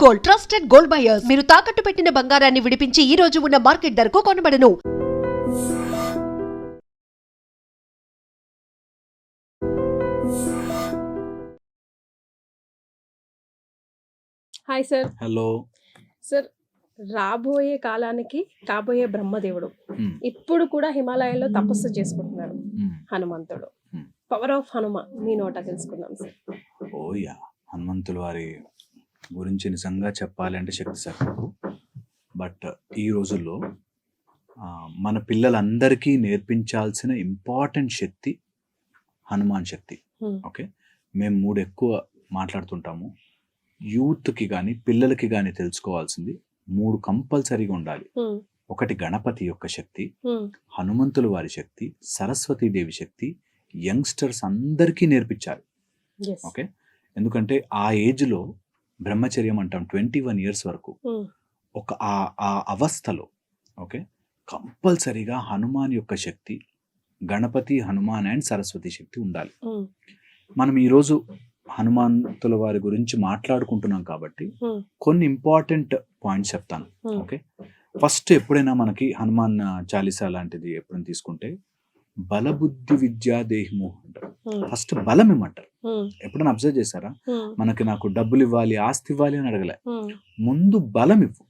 Gold, trusted gold buyers. మీరు తాకట్టు పెట్టిన బంగారాన్ని విడిపించి ఈ రోజు ఉన్న మార్కెట్ ధరకు కొనబడను. Hi sir. హలో సార్, రాబోయే కాలానికి కాబోయే బ్రహ్మదేవుడు ఇప్పుడు కూడా హిమాలయాల్లో తపస్సు చేసుకుంటున్నాడు హనుమంతుడు. పవర్ ఆఫ్ హనుమ మీ నోట తెలుసుకుందాం సార్. ఓయా, హనుమంతుల వారి గురించి నిజంగా చెప్పాలి అంటే శక్తి సార్. బట్ ఈ రోజుల్లో మన పిల్లలందరికీ నేర్పించాల్సిన ఇంపార్టెంట్ శక్తి హనుమాన్ శక్తి. ఓకే, మేము 3 ఎక్కువ మాట్లాడుతుంటాము. యూత్కి కానీ పిల్లలకి కానీ తెలుసుకోవాల్సింది 3 కంపల్సరీగా ఉండాలి. ఒకటి గణపతి యొక్క శక్తి, హనుమంతుల వారి శక్తి, సరస్వతీదేవి శక్తి. యంగ్స్టర్స్ అందరికీ నేర్పించాలి. ఓకే, ఎందుకంటే ఆ ఏజ్లో బ్రహ్మచర్యం అంటాం 21 years వరకు. ఒక ఆ అవస్థలో ఓకే కంపల్సరీగా హనుమాన్ యొక్క శక్తి, గణపతి, హనుమాన్ అండ్ సరస్వతి శక్తి ఉండాలి. మనం ఈరోజు హనుమంతుల వారి గురించి మాట్లాడుకుంటున్నాం కాబట్టి కొన్ని ఇంపార్టెంట్ పాయింట్స్ చెప్తాను. ఓకే, ఫస్ట్ ఎప్పుడైనా మనకి హనుమాన్ చాలీసా లాంటిది ఎప్పుడైనా తీసుకుంటే బలబుద్ధి విద్యా దేహిమో అంటారు. ఫస్ట్ బలం ఇమ్మంటారు. ఎప్పుడైనా అబ్జర్వ్ చేశారా? నాకు డబ్బులు ఇవ్వాలి, ఆస్తి ఇవ్వాలి అని అడగలే, ముందు బలం ఇవ్వు.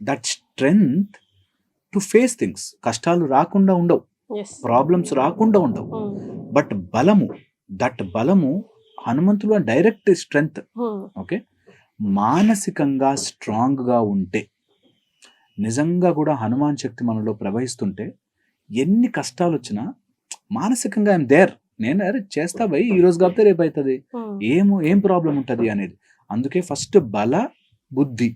That strength to face things. కష్టాలు రాకుండా ఉండవు, ప్రాబ్లమ్స్ రాకుండా ఉండవు. బట్ బలము, దట్ బలము హనుమంతులు డైరెక్ట్ స్ట్రెంగ్త్. ఓకే, మానసికంగా స్ట్రాంగ్గా ఉంటే నిజంగా కూడా హనుమాన్ శక్తి మనలో ప్రవహిస్తుంటే ఎన్ని కష్టాలు వచ్చినా మానసికంగా ఐఎమ్ దేర్, నేను అరే చేస్తా భయ్, ఈ రోజు కాకపోతే రేపు అవుతుంది, ఏం ప్రాబ్లం ఉంటుంది అనేది. అందుకే ఫస్ట్ బల బుద్ధి,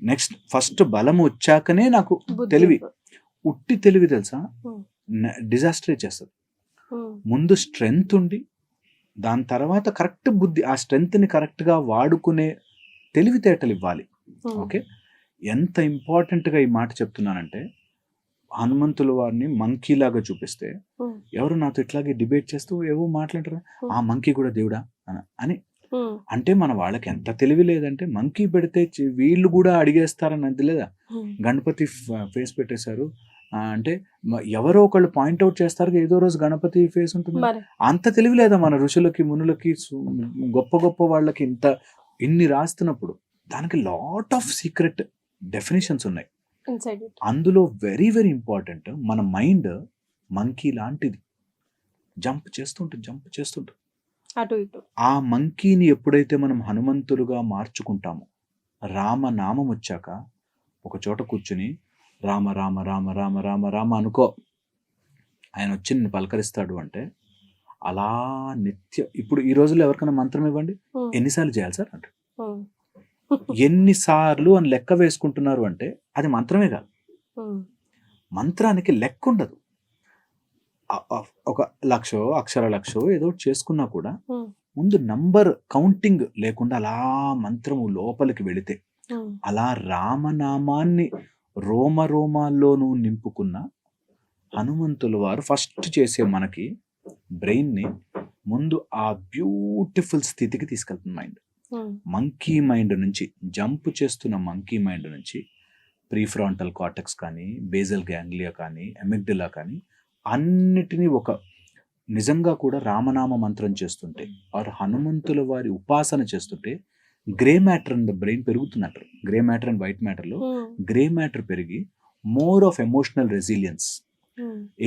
నెక్స్ట్ ఫస్ట్ బలం వచ్చాకనే నాకు తెలివి. ఉట్టి తెలివి తెలుసా డిజాస్టర్ చేస్తుంది. ముందు స్ట్రెంగ్త్ ఉండి దాని తర్వాత కరెక్ట్ బుద్ధి, ఆ స్ట్రెంగ్త్ని కరెక్ట్గా వాడుకునే తెలివితేటలు ఇవ్వాలి. ఓకే, ఎంత ఇంపార్టెంట్గా ఈ మాట చెప్తున్నానంటే హనుమంతుల వారిని మంకీ లాగా చూపిస్తే ఎవరు నాతో ఇట్లాగే డిబేట్ చేస్తూ ఏవో మాట్లాడతారు, ఆ మంకీ కూడా దేవుడా అని. అంటే మన వాళ్ళకి ఎంత తెలివి లేదంటే మంకీ పెడితే వీళ్ళు కూడా అడిగేస్తారని అది లేదా. గణపతి ఫేస్ పెట్టేశారు అంటే ఎవరో ఒకళ్ళు పాయింట్అవుట్ చేస్తారు, ఏదో రోజు గణపతి ఫేస్ ఉంటుంది. అంత తెలివి లేదా మన ఋషులకి, మునులకి, గొప్ప గొప్ప వాళ్ళకి ఇన్ని రాస్తున్నప్పుడు దానికి లాట్ ఆఫ్ సీక్రెట్ డెఫినేషన్స్ ఉన్నాయి. అందులో వెరీ వెరీ ఇంపార్టెంట్, మన మైండ్ మంకీ లాంటిది, జంప్ చేస్తుంటుంది. ఆ మంకీని ఎప్పుడైతే మనం హనుమంతులుగా మార్చుకుంటామో, రామనామం వచ్చాక ఒక చోట కూర్చుని రామ రామ రామ రామ రామ రామ అనుకో, ఆయన వచ్చి నిన్ను పలకరిస్తాడు అంటే అలా ఇప్పుడు ఈ రోజుల్లో ఎవరికైనా మంత్రం ఇవ్వండి, ఎన్నిసార్లు చేయాలి సార్ అంటే ఎన్నిసార్లు అని లెక్క వేసుకుంటున్నారు అంటే అది మంత్రమే కాదు. మంత్రానికి లెక్క ఉండదు. ఒక 1,00,000 అక్షర 1,00,000 ఏదో చేసుకున్నా కూడా ముందు నంబర్ కౌంటింగ్ లేకుండా అలా మంత్రము లోపలికి వెళితే, అలా రామనామాన్ని రోమాల్లోనూ నింపుకున్న హనుమంతుల వారు ఫస్ట్ చేసే మనకి బ్రెయిన్ని ముందు ఆ బ్యూటిఫుల్ స్థితికి తీసుకెళ్తుంది. మైండ్ మంకీ మైండ్ నుంచి, జంప్ చేస్తున్న మంకీ మైండ్ నుంచి ప్రీఫ్రాంటల్ కార్టెక్స్ కానీ, బేజల్ గ్యాంగ్లియా కానీ, ఎమిగ్డలా కానీ అన్నిటినీ ఒక నిజంగా కూడా రామనామ మంత్రం చేస్తుంటే ఆర్ హనుమంతుల వారి ఉపాసన చేస్తుంటే grey matter in the brain పెరుగుతున్నట్టు. గ్రే మ్యాటర్ అండ్ వైట్ మ్యాటర్లో గ్రే మ్యాటర్ పెరిగి మోర్ ఆఫ్ ఎమోషనల్ రెసిలియన్స్.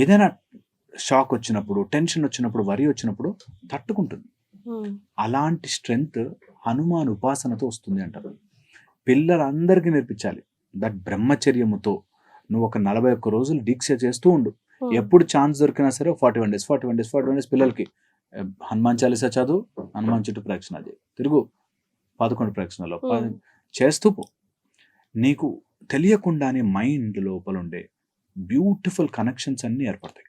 ఏదైనా షాక్ వచ్చినప్పుడు, టెన్షన్ వచ్చినప్పుడు, వరి వచ్చినప్పుడు తట్టుకుంటుంది. అలాంటి స్ట్రెంగ్త్ హనుమాన్ ఉపాసనతో వస్తుంది అంటారు. పిల్లలందరికీ నేర్పించాలి. దట్ బ్రహ్మచర్యముతో నువ్వు ఒక 41 రోజులు దీక్ష చేస్తూ ఉండు. ఎప్పుడు ఛాన్స్ దొరికినా సరే 41 days పిల్లలకి హనుమాన్ చాలీసా చదువు, హనుమాన్ చుట్టూ ప్రదక్షిణ చేయి, తిరుగు 11 ప్రదక్షిణలో చేస్తూ పో. నీకు తెలియకుండానే మైండ్ లోపల ఉండే బ్యూటిఫుల్ కనెక్షన్స్ అన్నీ ఏర్పడతాయి.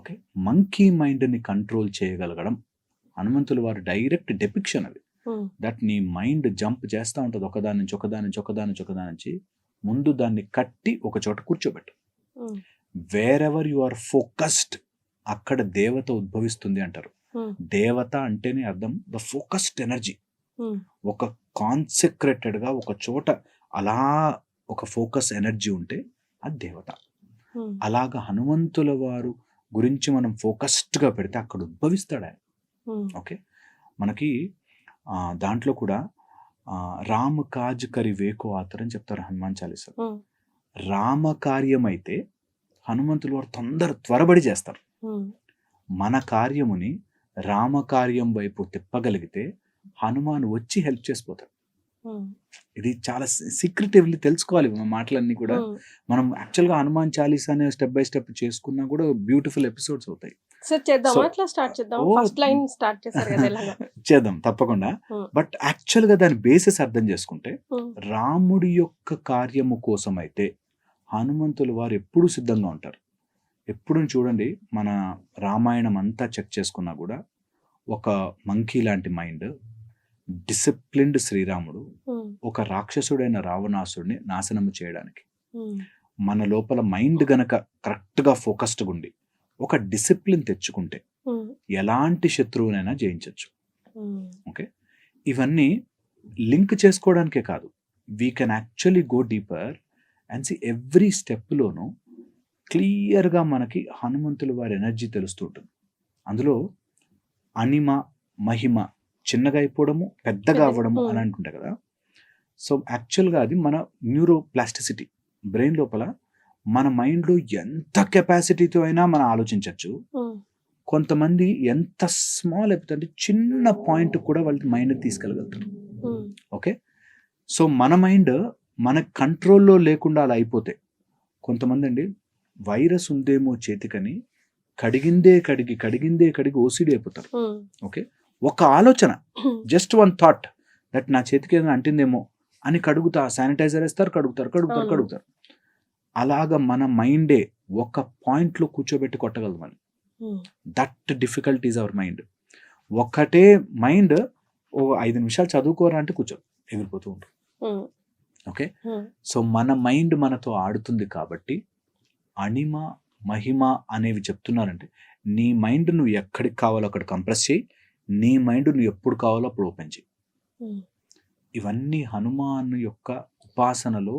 ఓకే, మంకీ మైండ్ని కంట్రోల్ చేయగలగడం హనుమంతుల వారి డైరెక్ట్ డెపిక్షన్ అది. దట్ నీ మైండ్ జంప్ చేస్తూ ఉంటుంది ఒకదాని నుంచి. ముందు దాన్ని కట్టి ఒక చోట కూర్చోబెట్టు. Wherever you are focused, అక్కడ దేవత ఉద్భవిస్తుంది అంటారు. దేవత అంటేనే అర్థం ద ఫోకస్డ్ ఎనర్జీ. ఉమ్, ఒక కాన్సెక్రేటెడ్గా ఒక చోట అలా ఒక ఫోకస్ ఎనర్జీ ఉంటే అది దేవత. ఉమ్, అలాగా హనుమంతుల వారు గురించి మనం ఫోకస్డ్గా పెడితే అక్కడ ఉద్భవిస్తాడు ఆయన. ఉమ్, ఓకే, మనకి దాంట్లో కూడా రామ కాజ్ కరి వేకో ఆతర్ అని చెప్తారు హనుమాన్ చాలీసా. ఉమ్, రామ కార్యం అయితే హనుమంతులు వారు త్వరబడి చేస్తారు. ఉమ్, మన కార్యముని రామ కార్యం వైపు తిప్పగలిగితే హనుమాన్ వచ్చి హెల్ప్ చేసిపోతాడు. ఉమ్, ఇది చాలా సీక్రెటివ్లీ తెలుసుకోవాలి మన మాటలన్నీ కూడా. ఉమ్. మనం యాక్చువల్గా హనుమాన్ చాలీసా అనే స్టెప్ బై స్టెప్ చేసుకున్నా కూడా బ్యూటిఫుల్ ఎపిసోడ్స్ అవుతాయి. సార్ చేద్దామా, So- అట్లా స్టార్ట్ చేద్దాం. ఓ, ఫస్ట్ లైన్ స్టార్ట్ చేశారు కదా ఎలాగా. చేద్దాం తప్పకుండా. Hmm. బట్ యాక్చువల్గా దాని బేసిస్ అర్థం చేసుకుంటే ఉమ్, రాముడి యొక్క కార్యము కోసం అయితే హనుమంతులు వారు ఎప్పుడూ సిద్ధంగా ఉంటారు. ఎప్పుడు చూడండి, మన రామాయణం అంతా చెక్ చేసుకున్నా కూడా ఒక మంకీ లాంటి మైండ్, డిసిప్లిన్డ్ శ్రీరాముడు, ఉమ్, ఒక రాక్షసుడైన రావణాసుడిని నాశనము చేయడానికి. ఉమ్, మన లోపల మైండ్ గనక కరెక్ట్గా ఫోకస్డ్గా ఉండి ఒక డిసిప్లిన్ తెచ్చుకుంటే ఉమ్, ఎలాంటి శత్రువునైనా జయించవచ్చు. ఉమ్, ఓకే, ఇవన్నీ లింక్ చేసుకోవడానికే కాదు, we can actually go deeper and see every స్టెప్లోనూ క్లియర్గా మనకి హనుమంతుల వారి ఎనర్జీ తెలుస్తూ ఉంటుంది. అందులో అనిమ మహిమ, చిన్నగా అయిపోవడము పెద్దగా అవ్వడము అని అంటుంటాయి కదా. సో యాక్చువల్గా అది మన న్యూరో ప్లాస్టిసిటీ. బ్రెయిన్ లోపల మన మైండ్లో ఎంత కెపాసిటీతో అయినా మనం ఆలోచించవచ్చు. ఉమ్, కొంతమంది ఎంత స్మాల్ అయిపోతుంది, చిన్న పాయింట్ కూడా వాళ్ళ మైండ్ తీసుకెళ్ళగలుగుతారు. ఉమ్, ఓకే, సో మన మైండ్ మన కంట్రోల్లో లేకుండా అలా అయిపోతే, కొంతమంది అండి వైరస్ ఉందేమో చేతికని కడిగిందే కడిగి ఓసిడి అయిపోతారు. ఉమ్, ఓకే, ఒక ఆలోచన, ఉమ్, జస్ట్ వన్ థాట్ దట్ నా చేతికి ఏదైనా అంటిందేమో అని కడుగుతా, శానిటైజర్ వేస్తారు, కడుగుతారు. అలాగా మన మైండే ఒక పాయింట్లో కూర్చోబెట్టి కొట్టగలదు మనం. Um, that difficult is our mind. ఒకటే మైండ్ 5 నిమిషాలు చదువుకోరా అంటే కూర్చో, ఎగిరిపోతూ ఉంటుంది. ఉమ్, ఓకే, ఉమ్, సో మన మైండ్ మనతో ఆడుతుంది కాబట్టి అణిమ మహిమ అనేవి చెప్తున్నారంటే, నీ మైండ్ నువ్వు ఎక్కడికి కావాలో అక్కడ కంప్రెస్ చేయి, నీ మైండ్ నువ్వు ఎప్పుడు కావాలో అప్పుడు ఓపెన్ చేయి. ఉమ్, ఇవన్నీ హనుమాన్ యొక్క ఉపాసనలో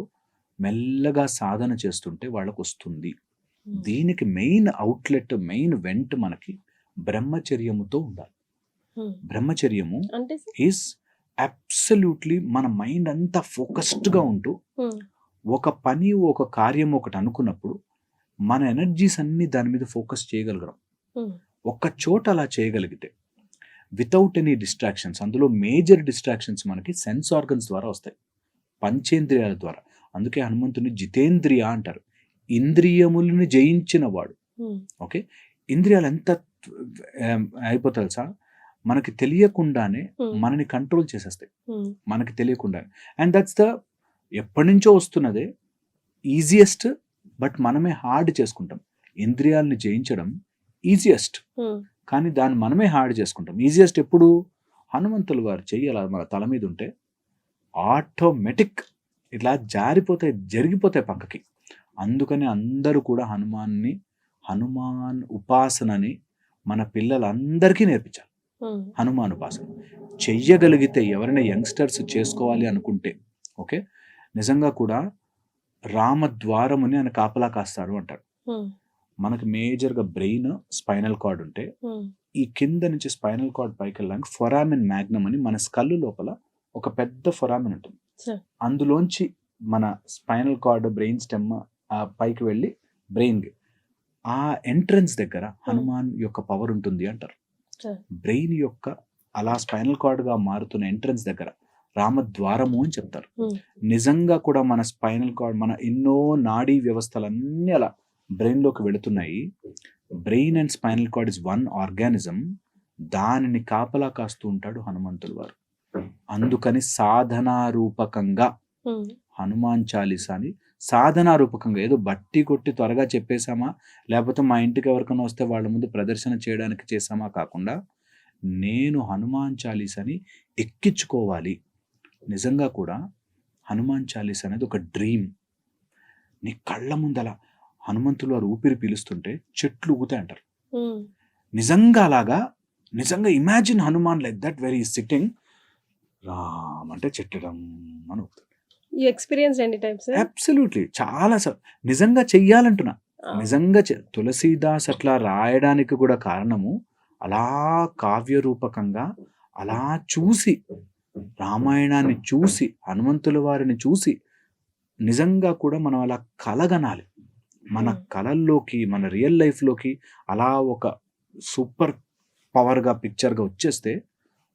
మెల్లగా సాధన చేస్తుంటే వాళ్ళకు వస్తుంది. ఉమ్, దీనికి మెయిన్ అవుట్లెట్, మెయిన్ వెంట్ మనకి బ్రహ్మచర్యముతో ఉండాలి. ఉమ్. బ్రహ్మచర్యము అంటే సార్? ఈజ్ అబ్సల్యూట్లీ మన మైండ్ అంతా ఫోకస్డ్గా ఉంటూ ఉమ్, ఒక పని ఒక కార్యం ఒకటి అనుకున్నప్పుడు మన ఎనర్జీస్ అన్నీ దాని మీద ఫోకస్ చేయగలగడం. ఉమ్, ఒక్క చోట అలా చేయగలిగితే వితౌట్ ఎనీ డిస్ట్రాక్షన్స్, అందులో మేజర్ డిస్ట్రాక్షన్స్ మనకి సెన్స్ ఆర్గన్స్ ద్వారా వస్తాయి, పంచేంద్రియాల ద్వారా. అందుకే హనుమంతుని జితేంద్రియ అంటారు, ఇంద్రియములను జయించిన వాడు. ఉమ్, ఓకే, ఇంద్రియాలు ఎంత అయిపోతాయి సార్, మనకి తెలియకుండానే ఉమ్, మనని కంట్రోల్ చేసేస్తాయి, ఉమ్, మనకి తెలియకుండానే. అండ్ దట్స్ ద ఎప్పటి నుంచో వస్తున్నదే ఈజియెస్ట్, బట్ మనమే హార్డ్ చేసుకుంటాం. ఇంద్రియాలని జయించడం ఈజియెస్ట్, ఉమ్, కానీ దాన్ని మనమే హార్డ్ చేసుకుంటాం. ఈజియెస్ట్ ఎప్పుడు? హనుమంతులు వారు చెయ్యాల మన తల మీద ఉంటే ఆటోమేటిక్ ఇట్లా జరిగిపోతాయి పక్కకి. అందుకని అందరూ కూడా హనుమాన్ ఉపాసనని మన పిల్లలందరికీ నేర్పించాలి. ఉమ్, హనుమాన్ ఉపాసన చెయ్యగలిగితే ఎవరైనా యంగ్స్టర్స్ చేసుకోవాలి అనుకుంటే, ఓకే, నిజంగా కూడా రామద్వారముని ఆయన కాపలా కాస్తాడు అంటాడు. ఉమ్, మనకి మేజర్గా బ్రెయిన్, స్పైనల్ కార్డ్ ఉంటే ఉమ్, ఈ కింద నుంచి స్పైనల్ కార్డ్ పైకి వెళ్ళడానికి ఫొరామిన్ మ్యాగ్నమ్ అని మన స్కల్ లోపల ఒక పెద్ద ఫొరామిన్ ఉంటుంది. Sure. అందులోంచి మన స్పైనల్ కార్డ్, బ్రెయిన్ స్టెమ్ పైకి వెళ్ళి బ్రెయిన్కి ఆ ఎంట్రన్స్ దగ్గర హనుమాన్ యొక్క పవర్ ఉంటుంది అంటారు. Sure. బ్రెయిన్ యొక్క అలా స్పైనల్ కార్డ్గా మారుతున్న ఎంట్రన్స్ దగ్గర రామద్వారము అని చెప్తారు. నిజంగా కూడా మన స్పైనల్ కార్డ్, మన ఎన్నో నాడీ వ్యవస్థలన్నీ అలా బ్రెయిన్లోకి వెళుతున్నాయి. Brain and spinal cord is one organism. దానిని కాపలా కాస్తూ ఉంటాడు హనుమంతులు వారు. అందుకని సాధనారూపకంగా ఉమ్, హనుమాన్ చాలీసాని సాధనారూపకంగా ఏదో బట్టి కొట్టి త్వరగా చెప్పేశామా, లేకపోతే మా ఇంటికి ఎవరికైనా వస్తే వాళ్ళ ముందు ప్రదర్శన చేయడానికి చేసామా కాకుండా, నేను హనుమాన్ చాలీసాని ఎక్కించుకోవాలి. నిజంగా కూడా హనుమాన్ చాలీసా అనేది ఒక డ్రీమ్. నీ కళ్ళ ముందల హనుమంతులు వారు ఊపిరి పీలుస్తుంటే చెట్లు ఊగుతాయి అంటారు. ఉమ్, నిజంగా అలాగా, నిజంగా imagine Hanuman like that very sitting Ram అంటే చెట్టడం అని ఊగుతాడు. ఈ ఎక్స్పీరియన్స్ ఎనీ టైమ్స్ అబ్సల్యూట్లీ చాలా నిజంగా చెయ్యాలంటున్నా. నిజంగా తులసీదాస్ అట్లా రాయడానికి కూడా కారణము అలా కావ్య రూపకంగా అలా చూసి, రామాయణాన్ని చూసి, హనుమంతుల వారిని చూసి నిజంగా కూడా మనం అలా కలగనాలి. మన కళల్లోకి, మన రియల్ లైఫ్లోకి అలా ఒక సూపర్ పవర్గా పిక్చర్గా వచ్చేస్తే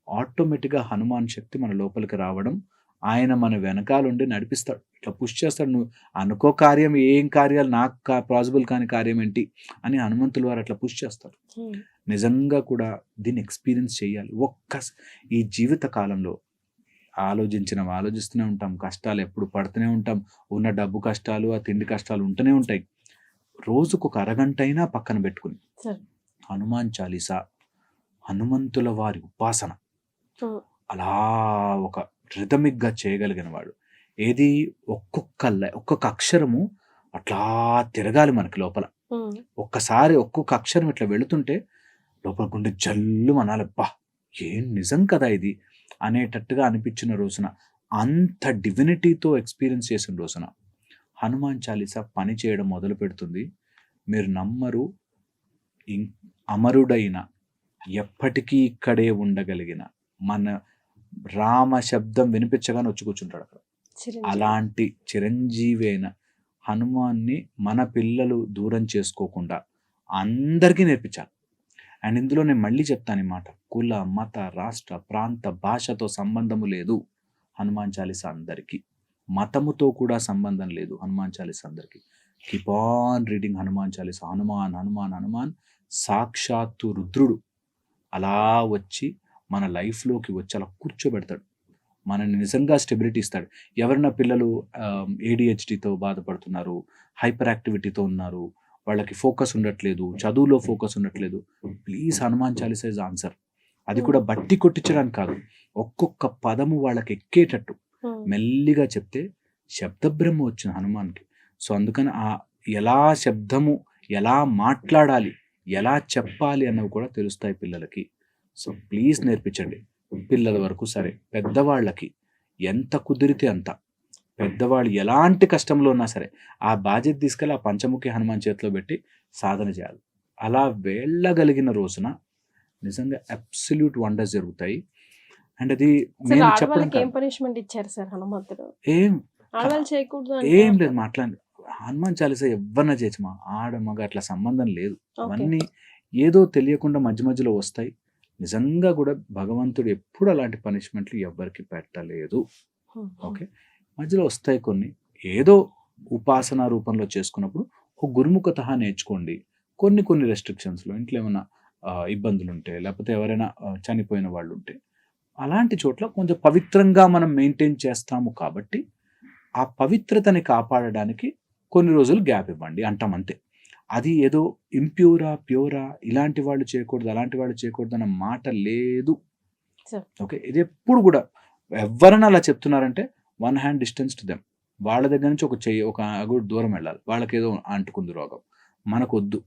ఆటోమేటిక్గా హనుమాన్ శక్తి మన లోపలికి రావడం, ఆయన మన వెనకాలండి నడిపిస్తాడు, ఇట్లా పుష్ చేస్తాడు. నువ్వు అనుకో కార్యం, ఏం కార్యాలు నాకు పాసిబుల్ కాని కార్యం ఏంటి అని హనుమంతుల వారు అట్లా పుష్ చేస్తారు. నిజంగా కూడా దీన్ని ఎక్స్పీరియన్స్ చేయాలి. ఈ జీవిత కాలంలో ఆలోచిస్తూనే ఉంటాం, కష్టాలు ఎప్పుడు పడుతూనే ఉంటాం, ఉన్న డబ్బు కష్టాలు, ఆ తిండి కష్టాలు ఉంటూనే ఉంటాయి. రోజుకు ఒక అరగంట అయినా పక్కన పెట్టుకుని హనుమాన్ చాలీసా, హనుమంతుల వారి ఉపాసన అలా ఒక రిథమిక్గా చేయగలిగిన వాడు. ఏది ఒక్కొక్క అక్షరము అట్లా తిరగాలి మనకి లోపల. ఒక్కసారి ఒక్కొక్క అక్షరం ఇట్లా వెళుతుంటే లోపల గుండె జల్లు అనాలి, బా ఏం నిజం కదా ఇది అనేటట్టుగా అనిపించిన రోజున, అంత డివినిటీతో ఎక్స్పీరియన్స్ చేసిన రోజున హనుమాన్ చాలీసా పని చేయడం మొదలు పెడుతుంది. మీరు నమ్మరు, అమరుడైన, ఎప్పటికీ ఇక్కడే ఉండగలిగిన మన రామ శబ్దం వినిపించగానే వచ్చి కూర్చుంటాడు అక్కడ. అలాంటి చిరంజీవి అయిన హనుమాన్ని మన పిల్లలు దూరం చేసుకోకుండా అందరికీ నేర్పించాలి. అండ్ ఇందులో నేను మళ్ళీ చెప్తాను ఈ మాట, కుల, మత, రాష్ట్ర, ప్రాంత, భాషతో సంబంధము లేదు హనుమాన్ చాలీసా అందరికీ. మతముతో కూడా సంబంధం లేదు హనుమాన్ చాలీసా అందరికీ. Keep on reading Hanuman Chalisa. Hanuman Hanuman Hanuman సాక్షాత్తు రుద్రుడు అలా వచ్చి మన లైఫ్లోకి వచ్చి అలా కూర్చోబెడతాడు, మనని నిజంగా స్టెబిలిటీ ఇస్తాడు. ఎవరైనా పిల్లలు ADHDతో బాధపడుతున్నారు, హైపర్ యాక్టివిటీతో ఉన్నారు, వాళ్ళకి ఫోకస్ ఉండట్లేదు, చదువులో ఫోకస్ ఉండట్లేదు, please Hanuman Chalisa is answer. అది కూడా బట్టి కొట్టించడానికి కాదు, ఒక్కొక్క పదము వాళ్ళకి ఎక్కేటట్టు మెల్లిగా చెప్తే శబ్దబ్రహ్మ వచ్చిన హనుమాన్కి. సో అందుకని ఎలా శబ్దము, ఎలా మాట్లాడాలి, ఎలా చెప్పాలి అన్నవి కూడా తెలుస్తాయి పిల్లలకి. సో ప్లీజ్ నేర్పించండి. పిల్లల వరకు సరే, పెద్దవాళ్ళకి ఎంత కుదిరితే అంత, పెద్దవాళ్ళు ఎలాంటి కష్టంలో ఉన్నా సరే ఆ బాధ్యత తీసుకెళ్ళి ఆ పంచముఖి హనుమాన్ చేతిలో పెట్టి సాధన చేయాలి. అలా వెళ్ళగలిగిన రోజున నిజంగా అబ్సల్యూట్ వండర్స్ జరుగుతాయి. అండ్ అది నేను చెప్పడం ఏం పనిష్మెంట్ ఇచ్చారు సార్ హనుమంతుడు? ఏం లేదు, మాట్లాడి హనుమాన్ చాలీసా ఎవరన్నా చేయమా, ఆడ మగ అట్లా సంబంధం లేదు. అవన్నీ ఏదో తెలియకుండా మధ్య మధ్యలో వస్తాయి. నిజంగా కూడా భగవంతుడు ఎప్పుడు అలాంటి పనిష్మెంట్లు ఎవ్వరికి పెట్టలేదు. ఓకే, మధ్యలో వస్తాయి కొన్ని, ఏదో ఉపాసన రూపంలో చేసుకున్నప్పుడు ఒక గురుముఖత నేర్చుకోండి. కొన్ని రెస్ట్రిక్షన్స్లో ఇంట్లో ఏమైనా ఇబ్బందులు ఉంటే, లేకపోతే ఎవరైనా చనిపోయిన వాళ్ళు ఉంటే, అలాంటి చోట్ల కొంచెం పవిత్రంగా మనం మెయింటైన్ చేస్తాము కాబట్టి ఆ పవిత్రతని కాపాడడానికి కొన్ని రోజులు గ్యాప్ ఇవ్వండి అంటాం అంతే. అది ఏదో ఇంప్యూరా ప్యూరా ఇలాంటి వాళ్ళు చేయకూడదు, అలాంటి వాళ్ళు చేయకూడదు అన్న మాట లేదు. ఓకే, ఇది ఎప్పుడు కూడా ఎవరైనా అలా చెప్తున్నారంటే 1 hand distance టు దెమ్. వాళ్ళ దగ్గర నుంచి ఒక అగుడు దూరం వెళ్ళాలి. వాళ్ళకి ఏదో అంటుకుంది రోగం, మనకొద్దు.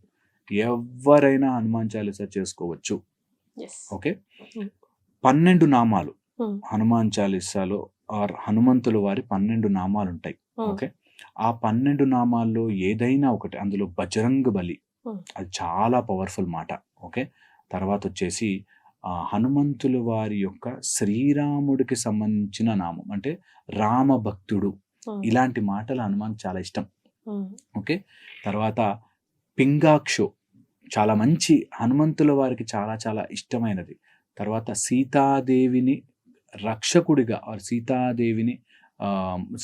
ఎవరైనా హనుమాన్ చాలీసా చేసుకోవచ్చు. ఓకే, 12 నామాలు హనుమాన్ చాలీసాలో హనుమంతుల వారి 12 నామాలు ఉంటాయి. ఓకే, ఆ 12 నామాల్లో ఏదైనా ఒకటి, అందులో బజరంగ బలి అది చాలా పవర్ఫుల్ మాట. ఓకే, తర్వాత వచ్చేసి హనుమంతుల వారి యొక్క శ్రీరాముడికి సంబంధించిన నామం అంటే రామభక్తుడు, ఇలాంటి మాటలు హనుమాన్ చాలా ఇష్టం. ఓకే, తర్వాత పింగాక్షో చాలా మంచి, హనుమంతుల వారికి చాలా చాలా ఇష్టమైనది. తర్వాత సీతాదేవిని రక్షకుడిగా,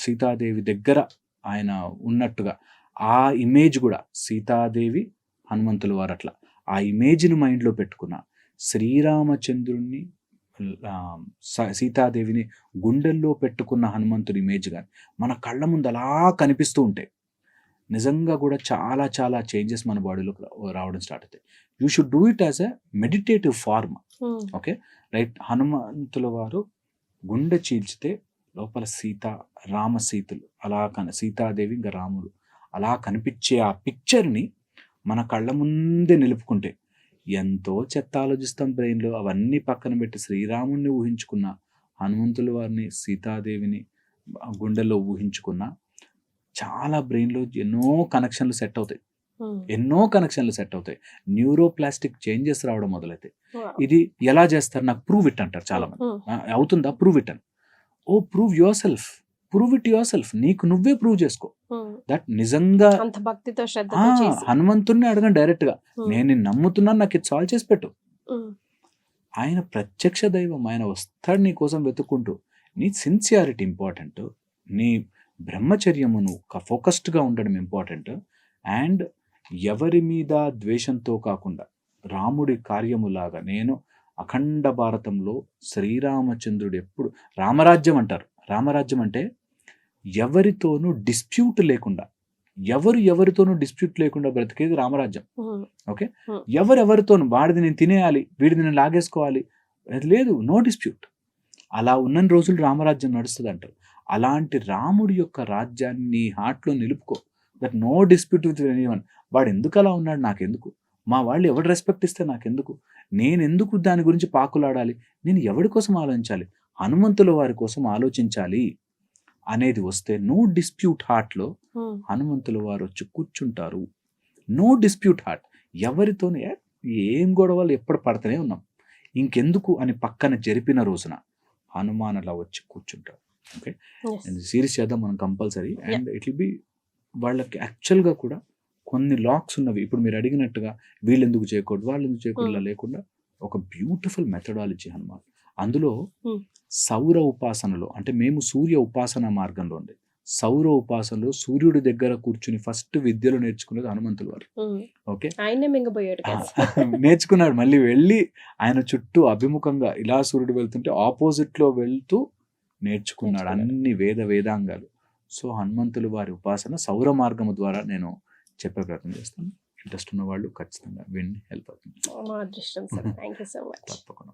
సీతాదేవి దగ్గర ఆయన ఉన్నట్టుగా ఆ ఇమేజ్ కూడా, సీతాదేవి హనుమంతుల వారు అట్లా ఆ ఇమేజ్ని మైండ్లో పెట్టుకున్న, శ్రీరామచంద్రుణ్ణి సీతాదేవిని గుండెల్లో పెట్టుకున్న హనుమంతుడి ఇమేజ్ కానీ మన కళ్ళ ముందు అలా కనిపిస్తూ ఉంటాయి. నిజంగా కూడా చాలా చాలా చేంజెస్ మన బాడీలోకి రావడం స్టార్ట్ అవుతాయి. You should do it as a meditative form. Okay right, హనుమంతుల వారు గుండె చీల్చితే లోపల రామసీతలు అలా సీతాదేవి ఇంకా రాముడు అలా కనిపించే ఆ పిక్చర్ని మన కళ్ళ ముందే నిలుపుకుంటే, ఎంతో చెత్త ఆలోచిస్తాం బ్రెయిన్లో, అవన్నీ పక్కన పెట్టి శ్రీరాముడిని ఊహించుకున్న హనుమంతుల వారిని, సీతాదేవిని గుండెల్లో ఊహించుకున్నా చాలా బ్రెయిన్లో ఎన్నో కనెక్షన్లు సెట్ అవుతాయి. న్యూరోప్లాస్టిక్ చేంజెస్ రావడం మొదలైతాయి. ఇది ఎలా చేస్తారు, నాకు ప్రూవ్ ఇట్ అంటారు చాలా మంది. అవుతుందా? ప్రూవ్ ఇట్ అని. Oh prove yourself, prove it yourself. నీకు నువ్వే ప్రూవ్ చేసుకో దట్ నిజంగా అంత భక్తితో శ్రద్ధతో చేసి. హనుమంతుడిని అడగండి డైరెక్ట్ గా, నేను నిన్ను నమ్ముతున్నాను, నాకు ఇది సాల్వ్ చేసి పెట్టు. ఆయన ప్రత్యక్ష దైవం, ఆయన వస్తాడు నీ కోసం వెతుక్కుంటూ. నీ సిన్సియారిటీ ఇంపార్టెంట్, నీ బ్రహ్మచర్యము నువ్వు ఫోకస్డ్గా ఉండడం ఇంపార్టెంట్. అండ్ ఎవరి మీద ద్వేషంతో కాకుండా రాముడి కార్యములాగా నేను అఖండ భారతంలో శ్రీరామచంద్రుడు ఎప్పుడు రామరాజ్యం అంటారు. రామరాజ్యం అంటే ఎవరితోనూ డిస్ప్యూట్ లేకుండా, ఎవరితోనూ డిస్ప్యూట్ లేకుండా బ్రతికేది రామరాజ్యం. ఓకే, ఎవరెవరితోనూ వాడిది నేను తినేయాలి, వీడిది నేను లాగేసుకోవాలి, అది లేదు, నో డిస్ప్యూట్. అలా ఉన్న రోజులు రామరాజ్యం నడుస్తుంది అంటారు. అలాంటి రాముడి యొక్క రాజ్యాన్ని నీ హార్ట్లో నిలుపుకో. That no dispute with anyone. వాడు ఎందుకు అలా ఉన్నాడు నాకెందుకు, మా వాళ్ళు ఎవడు రెస్పెక్ట్ ఇస్తే నాకెందుకు, నేను ఎందుకు దాని గురించి పాకులాడాలి, నేను ఎవరి కోసం ఆలోచించాలి, హనుమంతుల వారి కోసం ఆలోచించాలి అనేది వస్తే నో డిస్ప్యూట్ హార్ట్లో హనుమంతుల వారు వచ్చి కూర్చుంటారు. No dispute heart. ఎవరితోనే ఏం గొడవలు ఎప్పుడు పడుతూనే ఉన్నాం, ఇంకెందుకు అని పక్కన జరిపిన రోజున హనుమాన్ అలా వచ్చి కూర్చుంటారు. ఓకే, సిరీస్ చేద్దాం మనం compulsory. And it will be వాళ్ళకి యాక్చువల్గా కూడా కొన్ని లాక్స్ ఉన్నవి. ఇప్పుడు మీరు అడిగినట్టుగా వీళ్ళు ఎందుకు చేయకూడదు, వాళ్ళు ఎందుకు చేయకూడదు లేకుండా ఒక బ్యూటిఫుల్ మెథడాలజీ హనుమాన్. అందులో సౌర ఉపాసనలో, అంటే మేము సూర్య ఉపాసన మార్గంలో ఉండే సౌర ఉపాసనలో సూర్యుడి దగ్గర కూర్చుని ఫస్ట్ విద్యలు నేర్చుకున్నది హనుమంతుల వారు. ఓకే, నేర్చుకున్నాడు. మళ్ళీ వెళ్ళి ఆయన చుట్టూ అభిముఖంగా ఇలా సూర్యుడు వెళ్తుంటే ఆపోజిట్ లో వెళ్తూ నేర్చుకున్నాడు అన్ని వేదాంగాలు. సో హనుమంతుల వారి ఉపాసన సౌర మార్గము ద్వారా నేను చెప్పే ప్రయత్నం చేస్తాను. ఇంట్రెస్ట్ ఉన్న వాళ్ళు ఖచ్చితంగా విన్ హెల్ప్ అవుతుంది. తప్పకుండా.